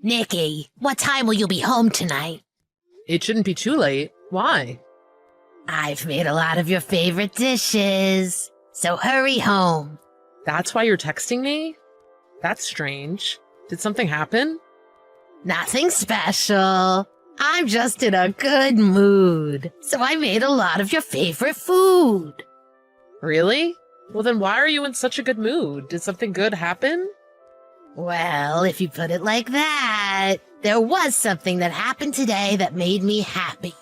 Nikki, what time will you be home tonight? It shouldn't be too late. Why? I've made a lot of your favorite dishes, so hurry home. That's why you're texting me? That's strange. Did something happen? Nothing special. I'm just in a good mood, so I made a lot of your favorite food. Really? Well, then why are you in such a good mood? Did something good happen? Well, if you put it like that, there was something that happened today that made me happy.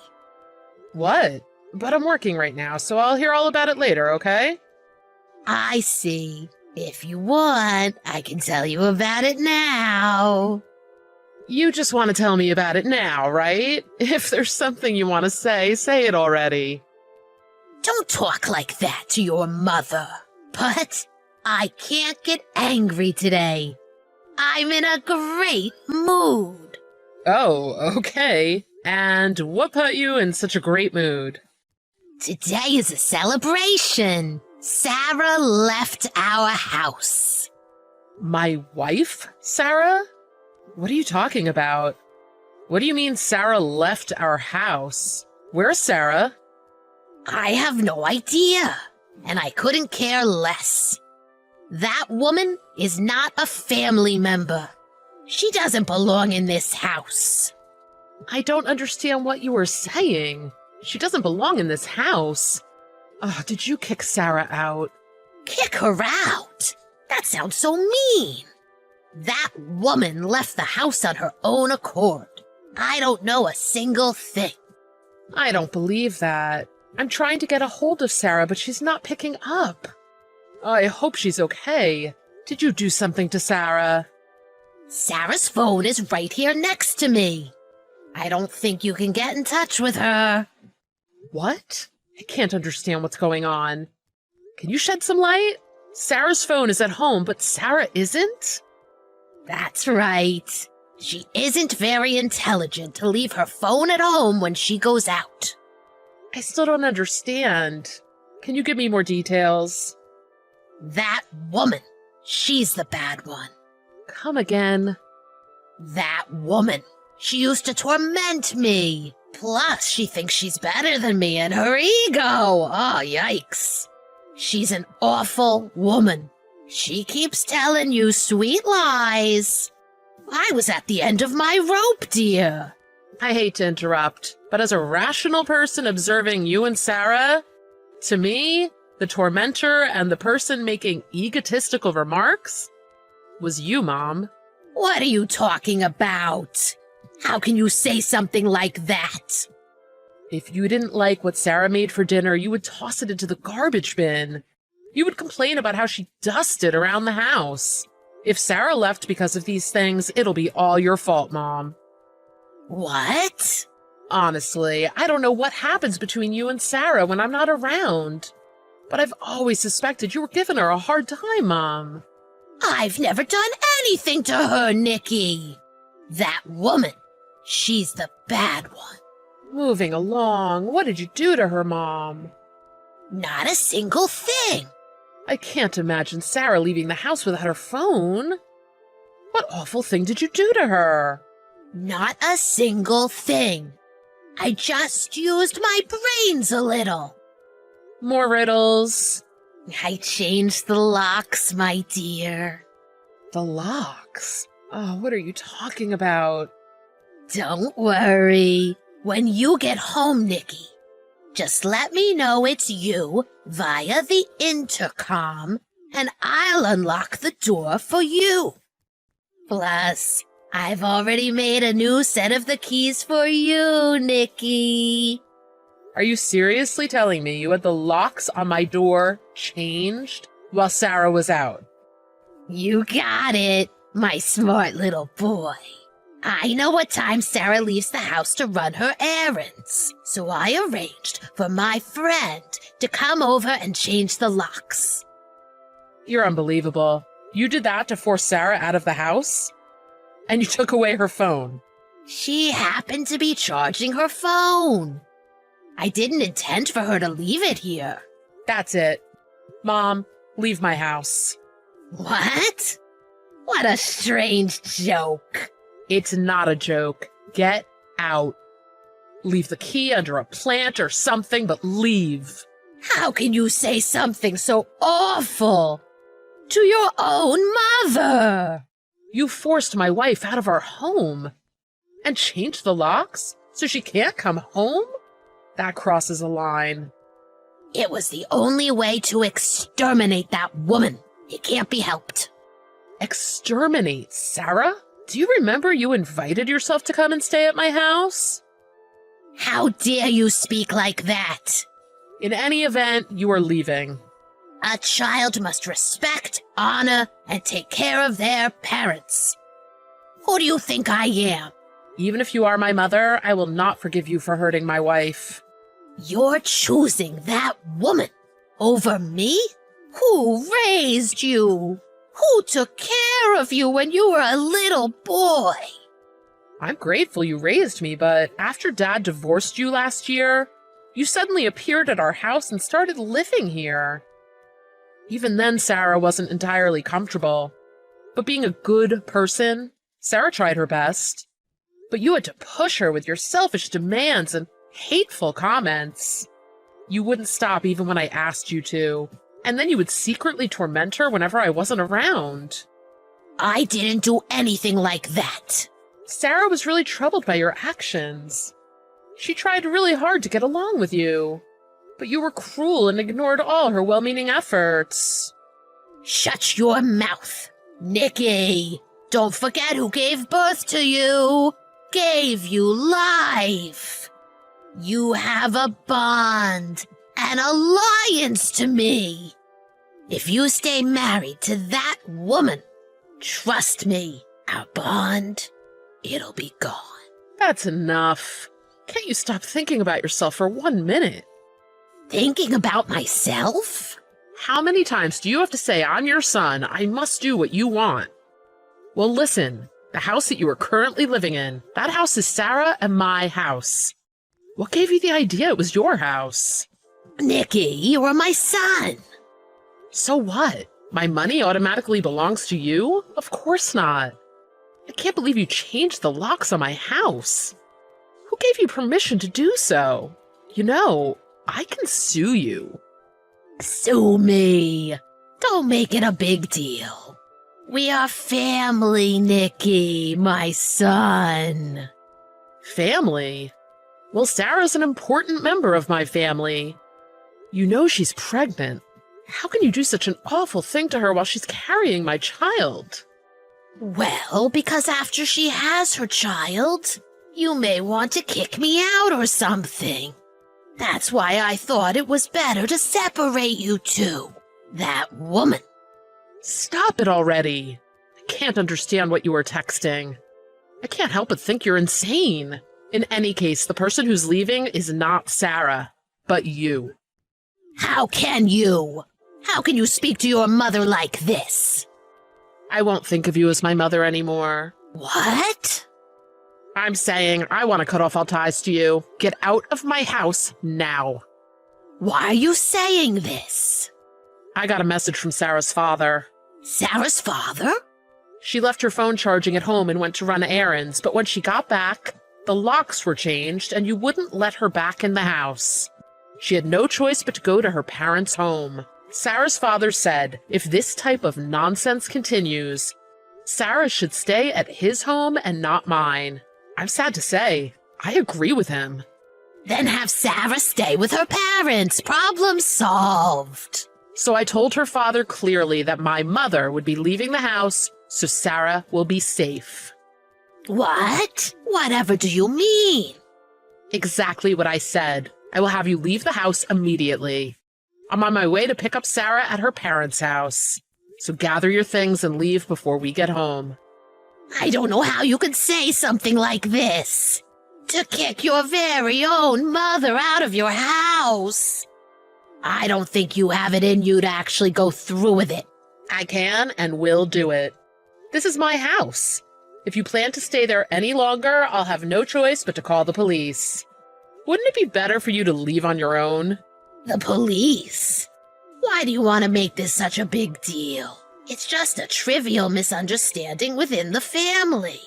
What? But I'm working right now, so I'll hear all about it later, okay? I see. If you want, I can tell you about it now. You just want to tell me about it now, right? If there's something you want to say it already. Don't talk like that to your mother. But I can't get angry today. I'm in a great mood. Oh, okay. And what put you in such a great mood? Today is a celebration. Sarah left our house. My wife, Sarah? What are you talking about? What do you mean Sarah left our house? Where's Sarah? I have no idea, and I couldn't care less. That woman is not a family member. She doesn't belong in this house. I don't understand what you were saying. She doesn't belong in this house. Oh, did you kick Sarah out? Kick her out? That sounds so mean. That woman left the house on her own accord. I don't know a single thing. I don't believe that. I'm trying to get a hold of Sarah, but she's not picking up. I hope she's okay. Did you do something to Sarah? Sarah's phone is right here next to me. I don't think you can get in touch with her. What? I can't understand what's going on. Can you shed some light? Sarah's phone is at home, but Sarah isn't? That's right. She isn't very intelligent to leave her phone at home when she goes out. I still don't understand. Can you give me more details? That woman, she's the bad one. Come again. That woman, she used to torment me. Plus, she thinks she's better than me and her ego. Oh, yikes. She's an awful woman. She keeps telling you sweet lies. I was at the end of my rope, dear. I hate to interrupt, but as a rational person observing you and Sarah, to me, the tormentor and the person making egotistical remarks was you, Mom. What are you talking about? How can you say something like that? If you didn't like what Sarah made for dinner, you would toss it into the garbage bin. You would complain about how she dusted around the house. If Sarah left because of these things, it'll be all your fault, Mom. What? Honestly, I don't know what happens between you and Sarah when I'm not around. But I've always suspected you were giving her a hard time, Mom. I've never done anything to her, Nikki. That woman, she's the bad one. Moving along, what did you do to her, Mom? Not a single thing. I can't imagine Sarah leaving the house without her phone. What awful thing did you do to her? Not a single thing. I just used my brains a little. More riddles. I changed the locks, my dear. The locks? Oh, what are you talking about? Don't worry. When you get home, Nikki, just let me know it's you via the intercom, and I'll unlock the door for you. Plus, I've already made a new set of the keys for you, Nikki. Are you seriously telling me you had the locks on my door changed while Sarah was out? You got it, my smart little boy. I know what time Sarah leaves the house to run her errands, so I arranged for my friend to come over and change the locks. You're unbelievable. You did that to force Sarah out of the house? And you took away her phone. She happened to be charging her phone. I didn't intend for her to leave it here. That's it. Mom, leave my house. What? What a strange joke. It's not a joke. Get out. Leave the key under a plant or something, but leave. How can you say something so awful to your own mother? You forced my wife out of our home and changed the locks so she can't come home? That crosses a line. It was the only way to exterminate that woman. It can't be helped. Exterminate Sarah? Do you remember you invited yourself to come and stay at my house? How dare you speak like that? In any event, you are leaving. A child must respect, honor, and take care of their parents. Who do you think I am? Even if you are my mother, I will not forgive you for hurting my wife. You're choosing that woman over me? Who raised you? Who took care of you when you were a little boy? I'm grateful you raised me, but after Dad divorced you last year, you suddenly appeared at our house and started living here. Even then, Sarah wasn't entirely comfortable. But being a good person, Sarah tried her best. But you had to push her with your selfish demands and hateful comments. You wouldn't stop even when I asked you to. And then you would secretly torment her whenever I wasn't around. I didn't do anything like that. Sarah was really troubled by your actions. She tried really hard to get along with you. But you were cruel and ignored all her well-meaning efforts. Shut your mouth, Nikki. Don't forget who gave birth to you. Gave you life. You have a bond, an alliance to me. If you stay married to that woman, trust me, our bond, it'll be gone. That's enough. Can't you stop thinking about yourself for 1 minute? Thinking about myself? How many times do you have to say I'm your son, I must do what you want? Well, listen, the house that you are currently living in, that house is Sarah and my house. What gave you the idea it was your house? Nikki, you are my son. So what? My money automatically belongs to you? Of course not. I can't believe you changed the locks on my house. Who gave you permission to do so? You know, I can sue you. Sue me. Don't make it a big deal. We are family, Nikki, my son. Family? Well, Sarah's an important member of my family. You know she's pregnant. How can you do such an awful thing to her while she's carrying my child? Well, because after she has her child, you may want to kick me out or something. That's why I thought it was better to separate you two. That woman. Stop it already. I can't understand what you were texting. I can't help but think you're insane. In any case, the person who's leaving is not Sarah, but you. How can you? How can you speak to your mother like this? I won't think of you as my mother anymore. What? I'm saying I want to cut off all ties to you. Get out of my house now. Why are you saying this? I got a message from Sarah's father. Sarah's father? She left her phone charging at home and went to run errands, but when she got back, the locks were changed and you wouldn't let her back in the house. She had no choice but to go to her parents' home. Sarah's father said, if this type of nonsense continues, Sarah should stay at his home and not mine. I'm sad to say, I agree with him. Then have Sarah stay with her parents. Problem solved. So I told her father clearly that my mother would be leaving the house, so Sarah will be safe. What? Whatever do you mean? Exactly what I said. I will have you leave the house immediately. I'm on my way to pick up Sarah at her parents' house. So gather your things and leave before we get home. I don't know how you could say something like this. To kick your very own mother out of your house. I don't think you have it in you to actually go through with it. I can and will do it. This is my house. If you plan to stay there any longer, I'll have no choice but to call the police. Wouldn't it be better for you to leave on your own? The police? Why do you want to make this such a big deal? It's just a trivial misunderstanding within the family.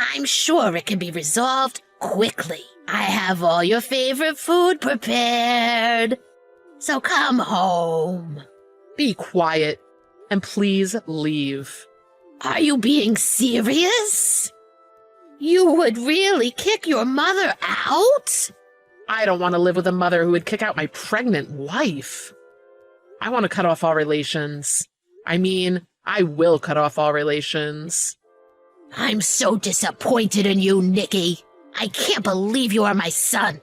I'm sure it can be resolved quickly. I have all your favorite food prepared. So come home. Be quiet, and please leave. Are you being serious? You would really kick your mother out? I don't want to live with a mother who would kick out my pregnant wife. I want to cut off all relations. I mean, I will cut off all relations. I'm so disappointed in you, Nikki. I can't believe you are my son.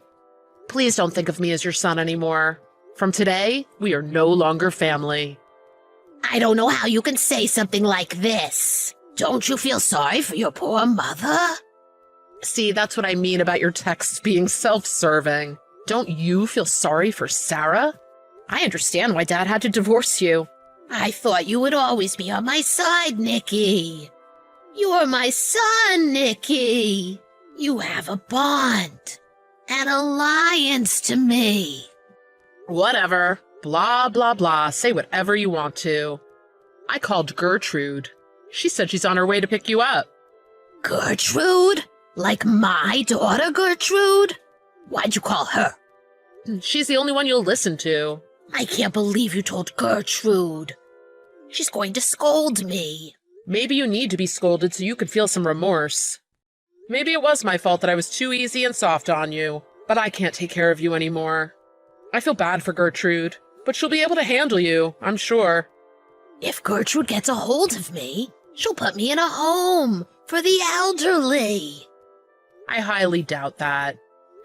Please don't think of me as your son anymore. From today, we are no longer family. I don't know how you can say something like this. Don't you feel sorry for your poor mother? See, that's what I mean about your texts being self-serving. Don't you feel sorry for Sarah? I understand why Dad had to divorce you. I thought you would always be on my side, Nikki. You're my son, Nikki. You have a bond, an alliance to me. Whatever. Blah, blah, blah. Say whatever you want to. I called Gertrude. She said she's on her way to pick you up. Gertrude? Like my daughter, Gertrude? Why'd you call her? She's the only one you'll listen to. I can't believe you told Gertrude. She's going to scold me. Maybe you need to be scolded so you could feel some remorse. Maybe it was my fault that I was too easy and soft on you, but I can't take care of you anymore. I feel bad for Gertrude, but she'll be able to handle you, I'm sure. If Gertrude gets a hold of me, she'll put me in a home for the elderly. I highly doubt that.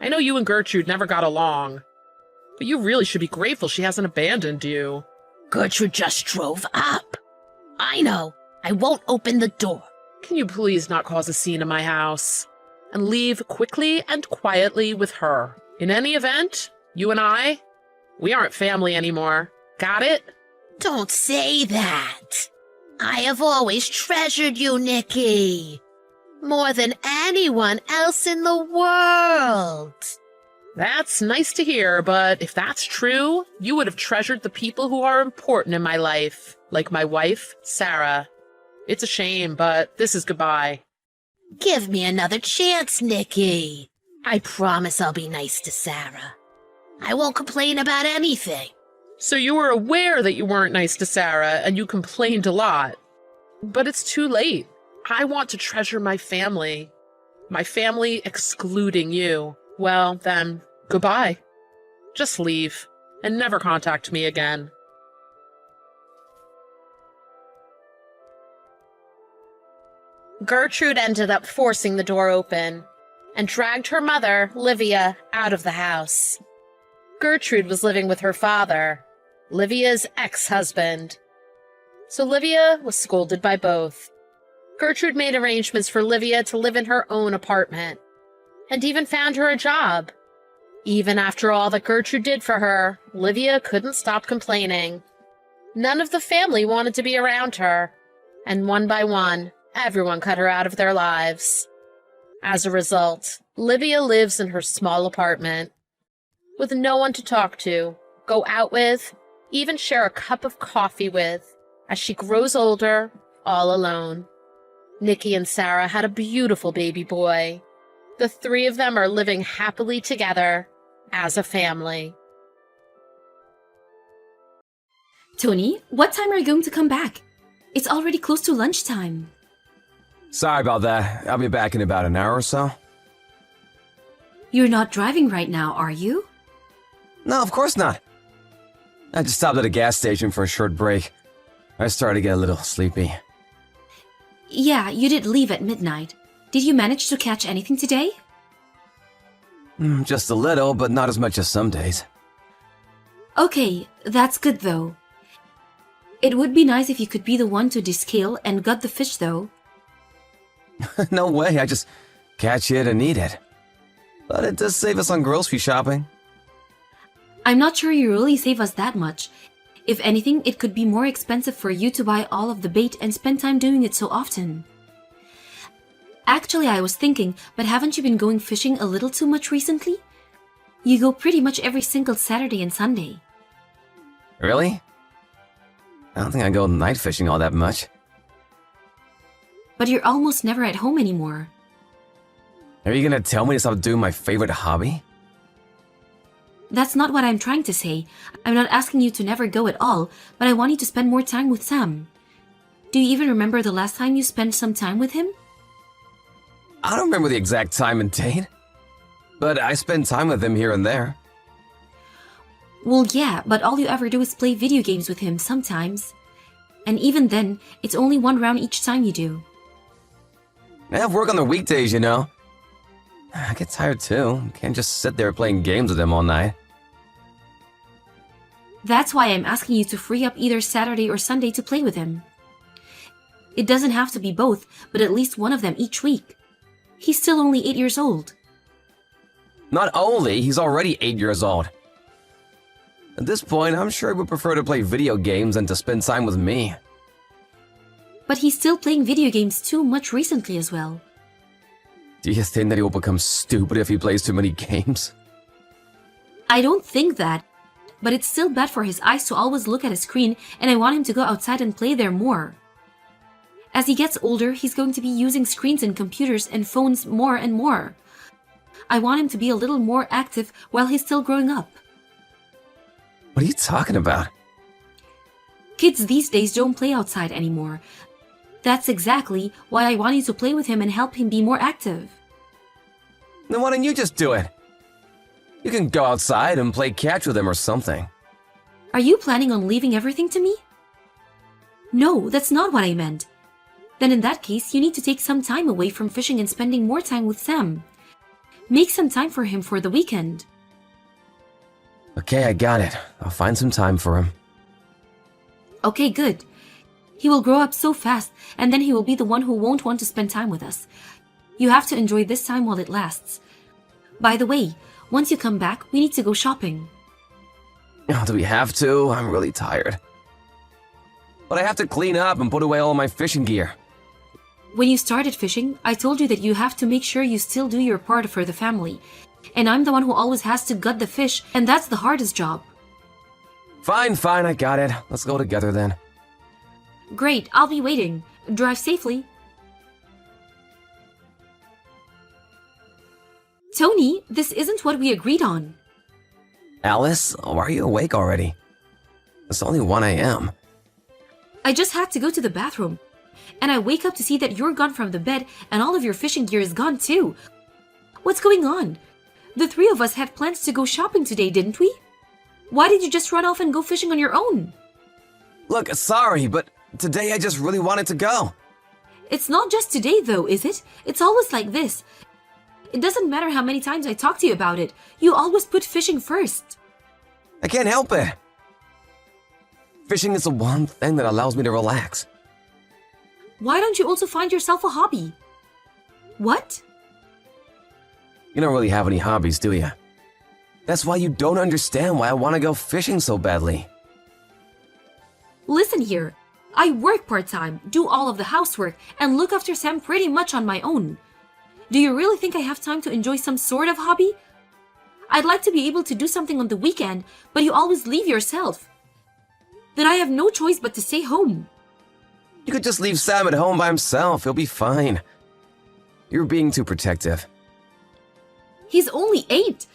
I know you and Gertrude never got along, but you really should be grateful she hasn't abandoned you. Gertrude just drove up. I know. I won't open the door. Can you please not cause a scene in my house? And leave quickly and quietly with her. In any event, you and I, we aren't family anymore. Got it? Don't say that. I have always treasured you, Nikki. More than anyone else in the world. That's nice to hear, but if that's true, you would have treasured the people who are important in my life, like my wife, Sarah. It's a shame, but this is goodbye. Give me another chance, Nikki. I promise I'll be nice to Sarah. I won't complain about anything. So you were aware that you weren't nice to Sarah, and you complained a lot. But it's too late. I want to treasure my family. My family excluding you. Well, then, goodbye. Just leave, and never contact me again. Gertrude ended up forcing the door open and dragged her mother, Livia, out of the house. Gertrude was living with her father, Livia's ex-husband. So Livia was scolded by both. Gertrude made arrangements for Livia to live in her own apartment, and even found her a job. Even after all that Gertrude did for her, Livia couldn't stop complaining. None of the family wanted to be around her, and one by one, everyone cut her out of their lives. As a result, Livia lives in her small apartment, with no one to talk to, go out with, even share a cup of coffee with, as she grows older, all alone. Nikki and Sarah had a beautiful baby boy. The three of them are living happily together as a family. Tony, what time are you going to come back? It's already close to lunchtime. Sorry about that. I'll be back in about an hour or so. You're not driving right now, are you? No, of course not. I just stopped at a gas station for a short break. I started to get a little sleepy. Yeah, you did leave at midnight. Did you manage to catch anything today? Just a little, but not as much as some days. Okay, that's good though. It would be nice if you could be the one to descale and gut the fish though. No way, I just catch it and eat it. But it does save us on grocery shopping. I'm not sure you really save us that much. If anything, it could be more expensive for you to buy all of the bait and spend time doing it so often. Actually, I was thinking, but haven't you been going fishing a little too much recently? You go pretty much every single Saturday and Sunday. Really? I don't think I go night fishing all that much. But you're almost never at home anymore. Are you gonna tell me to stop doing my favorite hobby? That's not what I'm trying to say. I'm not asking you to never go at all, but I want you to spend more time with Sam. Do you even remember the last time you spent some time with him? I don't remember the exact time and date, but I spend time with him here and there. Well, yeah, but all you ever do is play video games with him sometimes. And even then, it's only one round each time you do. I have work on the weekdays, you know. I get tired too. Can't just sit there playing games with him all night. That's why I'm asking you to free up either Saturday or Sunday to play with him. It doesn't have to be both, but at least one of them each week. He's still only 8 years old. Not only, he's already 8 years old. At this point, I'm sure he would prefer to play video games than to spend time with me. But he's still playing video games too much recently as well. Do you think that he will become stupid if he plays too many games? I don't think that, but it's still bad for his eyes to always look at a screen, and I want him to go outside and play there more. As he gets older, he's going to be using screens and computers and phones more and more. I want him to be a little more active while he's still growing up. What are you talking about? Kids these days don't play outside anymore. That's exactly why I want you to play with him and help him be more active. Then why don't you just do it? You can go outside and play catch with him or something. Are you planning on leaving everything to me? No, that's not what I meant. Then in that case, you need to take some time away from fishing and spending more time with Sam. Make some time for him for the weekend. Okay, I got it. I'll find some time for him. Okay, good. He will grow up so fast, and then he will be the one who won't want to spend time with us. You have to enjoy this time while it lasts. By the way, once you come back, we need to go shopping. Oh, do we have to? I'm really tired. But I have to clean up and put away all my fishing gear. When you started fishing, I told you that you have to make sure you still do your part for the family. And I'm the one who always has to gut the fish, and that's the hardest job. Fine, I got it. Let's go together then. Great, I'll be waiting. Drive safely. Tony, this isn't what we agreed on. Alice, why are you awake already? It's only 1 a.m. I just had to go to the bathroom. And I wake up to see that you're gone from the bed and all of your fishing gear is gone too. What's going on? The three of us had plans to go shopping today, didn't we? Why did you just run off and go fishing on your own? Look, sorry, but today I just really wanted to go. It's not just today though, is it? It's always like this. It doesn't matter how many times I talk to you about it. You always put fishing first. I can't help it. Fishing is the one thing that allows me to relax. Why don't you also find yourself a hobby? What? You don't really have any hobbies, do you? That's why you don't understand why I want to go fishing so badly. Listen here. I work part-time, do all of the housework, and look after Sam pretty much on my own. Do you really think I have time to enjoy some sort of hobby? I'd like to be able to do something on the weekend, but you always leave yourself. Then I have no choice but to stay home. You could just leave Sam at home by himself. He'll be fine. You're being too protective. He's only 8.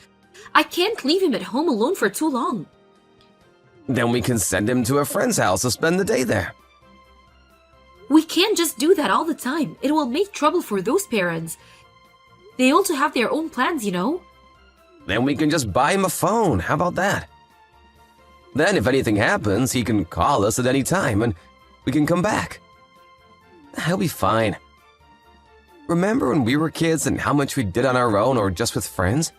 I can't leave him at home alone for too long. Then we can send him to a friend's house to spend the day there. We can't just do that all the time. It will make trouble for those parents. They also have their own plans, you know? Then we can just buy him a phone. How about that? Then if anything happens, he can call us at any time and we can come back. He'll be fine. Remember when we were kids and how much we did on our own or just with friends?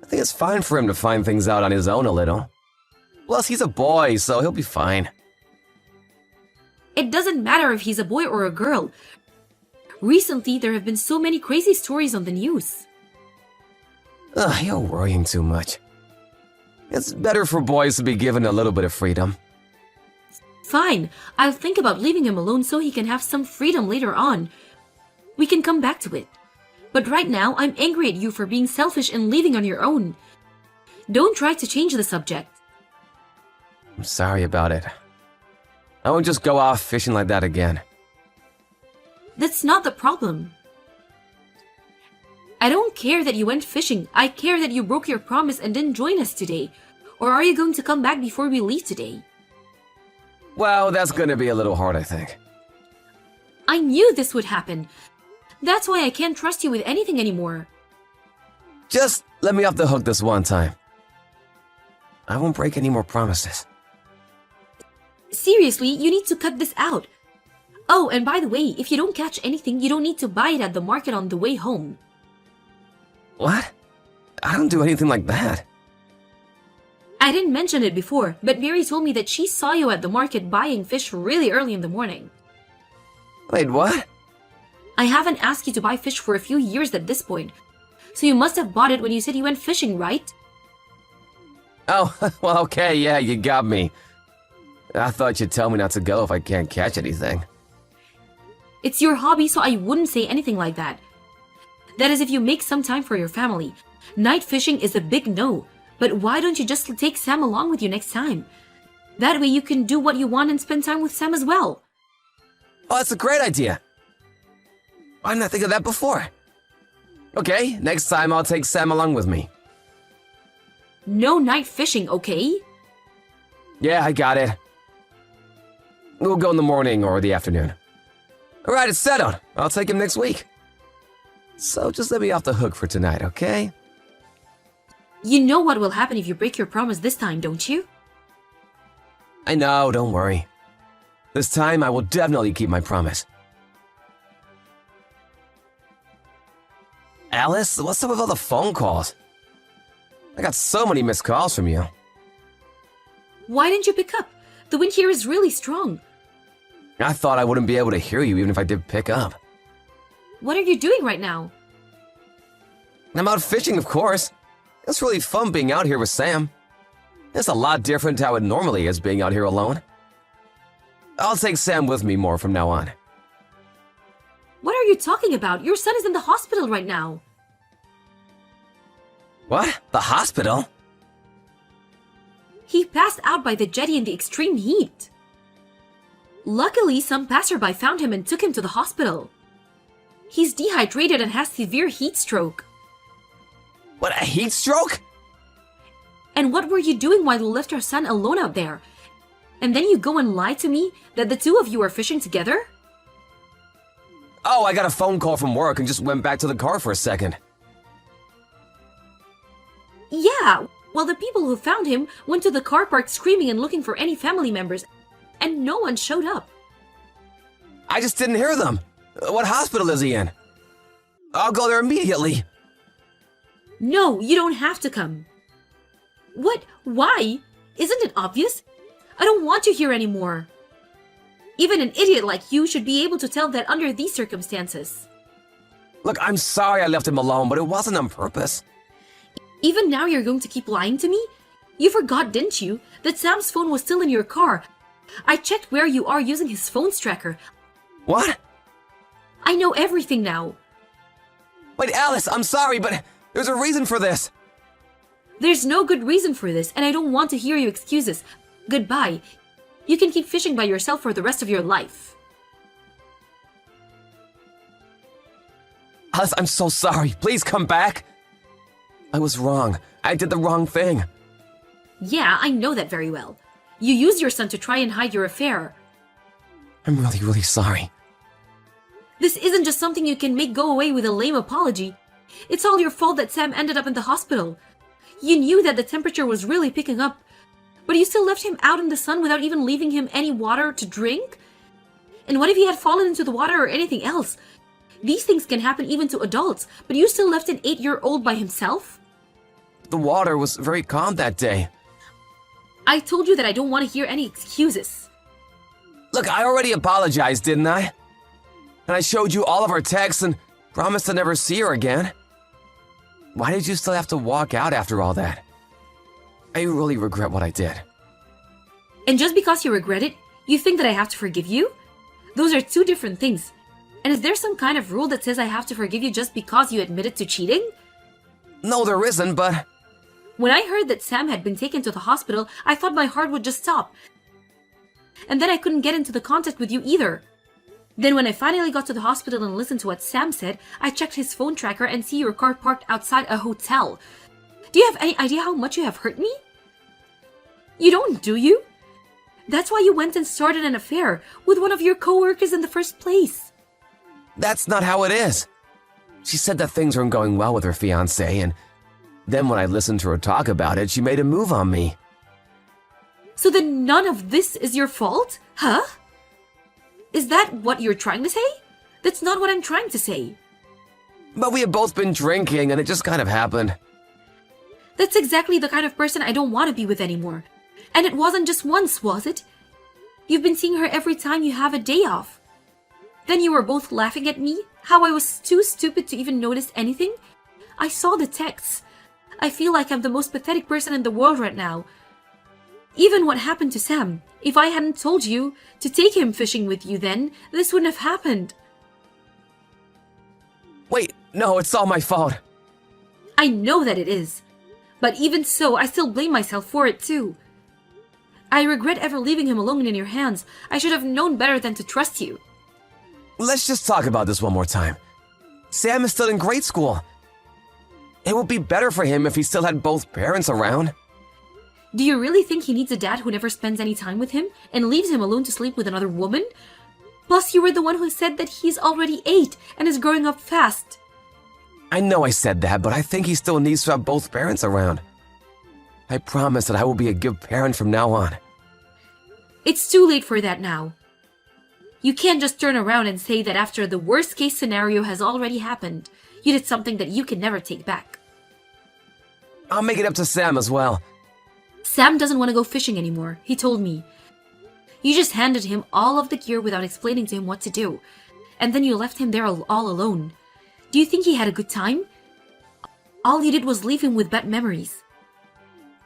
I think it's fine for him to find things out on his own a little. Plus, he's a boy, so he'll be fine. It doesn't matter if he's a boy or a girl. Recently, there have been so many crazy stories on the news. Ugh, you're worrying too much. It's better for boys to be given a little bit of freedom. Fine, I'll think about leaving him alone so he can have some freedom later on. We can come back to it. But right now, I'm angry at you for being selfish and leaving on your own. Don't try to change the subject. I'm sorry about it. I won't just go off fishing like that again. That's not the problem. I don't care that you went fishing. I care that you broke your promise and didn't join us today. Or are you going to come back before we leave today? Well, that's gonna be a little hard, I think. I knew this would happen. That's why I can't trust you with anything anymore. Just let me off the hook this one time. I won't break any more promises. Seriously, you need to cut this out. Oh, and by the way, if you don't catch anything, you don't need to buy it at the market on the way home. What? I don't do anything like that. I didn't mention it before, but Mary told me that she saw you at the market buying fish really early in the morning. Wait, what? I haven't asked you to buy fish for a few years at this point, so you must have bought it when you said you went fishing, right? Oh, well, okay, yeah, you got me. I thought you'd tell me not to go if I can't catch anything. It's your hobby, so I wouldn't say anything like that. That is if you make some time for your family. Night fishing is a big no, but why don't you just take Sam along with you next time? That way you can do what you want and spend time with Sam as well. Oh, that's a great idea. Why didn't I think of that before? Okay, next time I'll take Sam along with me. No night fishing, okay? Yeah, I got it. We'll go in the morning or the afternoon. All right, it's settled. I'll take him next week. So just let me off the hook for tonight, okay? You know what will happen if you break your promise this time, don't you? I know, don't worry. This time I will definitely keep my promise. Alice, what's up with all the phone calls? I got so many missed calls from you. Why didn't you pick up? The wind here is really strong. I thought I wouldn't be able to hear you even if I did pick up. What are you doing right now? I'm out fishing, of course. It's really fun being out here with Sam. It's a lot different to how it normally is being out here alone. I'll take Sam with me more from now on. What are you talking about? Your son is in the hospital right now. What? The hospital? He passed out by the jetty in the extreme heat. Luckily, some passerby found him and took him to the hospital. He's dehydrated and has severe heat stroke. What, a heat stroke? And what were you doing while you left our son alone out there? And then you go and lie to me that the two of you are fishing together? Oh, I got a phone call from work and just went back to the car for a second. Yeah, well, the people who found him went to the car park screaming and looking for any family members, and no one showed up. I just didn't hear them. What hospital is he in? I'll go there immediately. No, you don't have to come. What? Why? Isn't it obvious? I don't want you here anymore. Even an idiot like you should be able to tell that under these circumstances. Look, I'm sorry I left him alone, but it wasn't on purpose. Even now you're going to keep lying to me? You forgot, didn't you, that Sam's phone was still in your car? I checked where you are using his phone's tracker. What? I know everything now. Wait, Alice, I'm sorry, but there's a reason for this. There's no good reason for this, and I don't want to hear your excuses. Goodbye. You can keep fishing by yourself for the rest of your life. Alice, I'm so sorry. Please come back. I was wrong. I did the wrong thing. Yeah, I know that very well. You used your son to try and hide your affair. I'm really, really sorry. This isn't just something you can make go away with a lame apology. It's all your fault that Sam ended up in the hospital. You knew that the temperature was really picking up, but you still left him out in the sun without even leaving him any water to drink? And what if he had fallen into the water or anything else? These things can happen even to adults, but you still left an 8-year-old by himself? The water was very calm that day. I told you that I don't want to hear any excuses. Look, I already apologized, didn't I? And I showed you all of our texts and promised to never see her again. Why did you still have to walk out after all that? I really regret what I did. And just because you regret it, you think that I have to forgive you? Those are two different things. And is there some kind of rule that says I have to forgive you just because you admitted to cheating? No, there isn't, but... When I heard that Sam had been taken to the hospital, I thought my heart would just stop. And then I couldn't get into the contact with you either. Then when I finally got to the hospital and listened to what Sam said, I checked his phone tracker and see your car parked outside a hotel. Do you have any idea how much you have hurt me? You don't, do you? That's why you went and started an affair with one of your co-workers in the first place. That's not how it is. She said that things weren't going well with her fiancé, and then when I listened to her talk about it, she made a move on me. So then none of this is your fault? Huh? Is that what you're trying to say? That's not what I'm trying to say. But we had both been drinking, and it just kind of happened. That's exactly the kind of person I don't want to be with anymore. And it wasn't just once, was it? You've been seeing her every time you have a day off. Then you were both laughing at me, how I was too stupid to even notice anything. I saw the texts. I feel like I'm the most pathetic person in the world right now. Even what happened to Sam, if I hadn't told you to take him fishing with you then, this wouldn't have happened. Wait, no, it's all my fault. I know that it is. But even so, I still blame myself for it too. I regret ever leaving him alone in your hands. I should have known better than to trust you. Let's just talk about this one more time. Sam is still in grade school. It would be better for him if he still had both parents around. Do you really think he needs a dad who never spends any time with him and leaves him alone to sleep with another woman? Plus, you were the one who said that he's already 8 and is growing up fast. I know I said that, but I think he still needs to have both parents around. I promise that I will be a good parent from now on. It's too late for that now. You can't just turn around and say that after the worst case scenario has already happened, you did something that you can never take back. I'll make it up to Sam as well. Sam doesn't want to go fishing anymore, he told me. You just handed him all of the gear without explaining to him what to do, and then you left him there all alone. Do you think he had a good time? All you did was leave him with bad memories.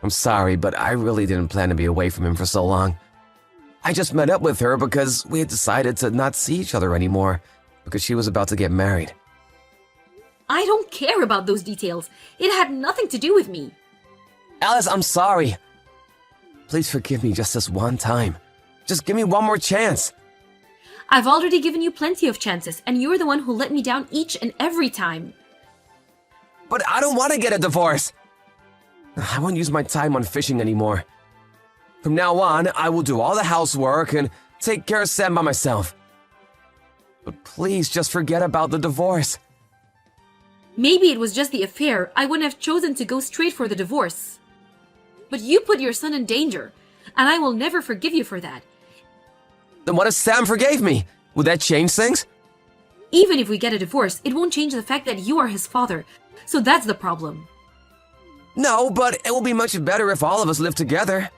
I'm sorry, but I really didn't plan to be away from him for so long. I just met up with her because we had decided to not see each other anymore because she was about to get married. I don't care about those details. It had nothing to do with me. Alice, I'm sorry. Please forgive me just this one time. Just give me one more chance. I've already given you plenty of chances, and you're the one who let me down each and every time. But I don't want to get a divorce. I won't use my time on fishing anymore. From now on, I will do all the housework and take care of Sam by myself. But please just forget about the divorce. Maybe it was just the affair. I wouldn't have chosen to go straight for the divorce. But you put your son in danger, and I will never forgive you for that. Then what if Sam forgave me? Would that change things? Even if we get a divorce, it won't change the fact that you are his father. So that's the problem. No, but it will be much better if all of us live together.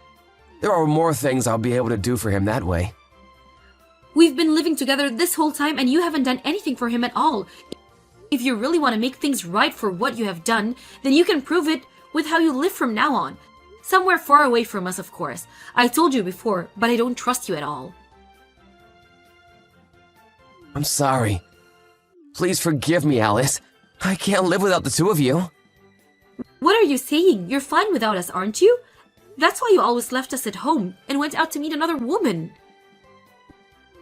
There are more things I'll be able to do for him that way. We've been living together this whole time and you haven't done anything for him at all. If you really want to make things right for what you have done, then you can prove it with how you live from now on. Somewhere far away from us, of course. I told you before, but I don't trust you at all. I'm sorry. Please forgive me, Alice. I can't live without the two of you. What are you saying? You're fine without us, aren't you? That's why you always left us at home and went out to meet another woman.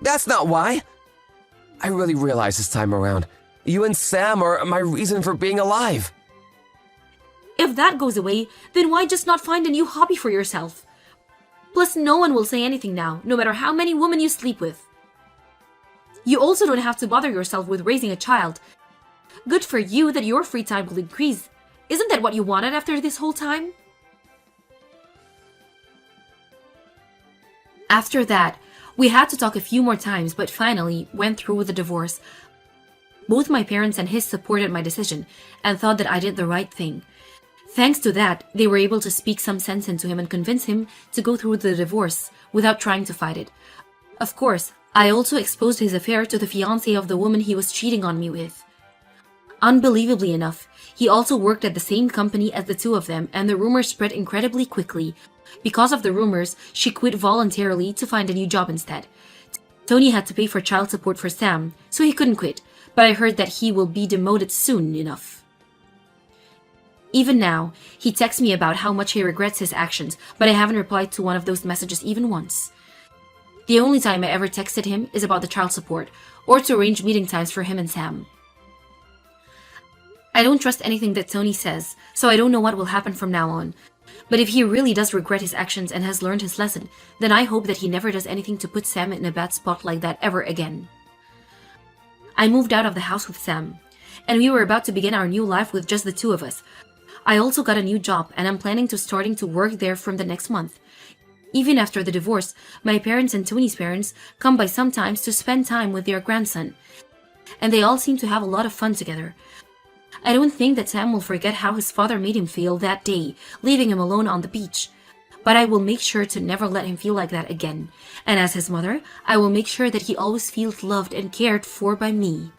That's not why. I really realize this time around, you and Sam are my reason for being alive. If that goes away, then why just not find a new hobby for yourself? Plus, no one will say anything now, no matter how many women you sleep with. You also don't have to bother yourself with raising a child. Good for you that your free time will increase. Isn't that what you wanted after this whole time? After that, we had to talk a few more times, but finally went through with the divorce. Both my parents and his supported my decision and thought that I did the right thing. Thanks to that, they were able to speak some sense into him and convince him to go through with the divorce without trying to fight it. Of course, I also exposed his affair to the fiancé of the woman he was cheating on me with. Unbelievably enough, he also worked at the same company as the two of them, and the rumors spread incredibly quickly. Because of the rumors, she quit voluntarily to find a new job instead. Tony had to pay for child support for Sam, so he couldn't quit, but I heard that he will be demoted soon enough. Even now, he texts me about how much he regrets his actions, but I haven't replied to one of those messages even once. The only time I ever texted him is about the child support, or to arrange meeting times for him and Sam. I don't trust anything that Tony says, so I don't know what will happen from now on. But if he really does regret his actions and has learned his lesson, then I hope that he never does anything to put Sam in a bad spot like that ever again. I moved out of the house with Sam, and we were about to begin our new life with just the two of us. I also got a new job, and I'm planning to starting to work there from the next month. Even after the divorce, my parents and Tony's parents come by sometimes to spend time with their grandson, and they all seem to have a lot of fun together. I don't think that Sam will forget how his father made him feel that day, leaving him alone on the beach. But I will make sure to never let him feel like that again. And as his mother, I will make sure that he always feels loved and cared for by me.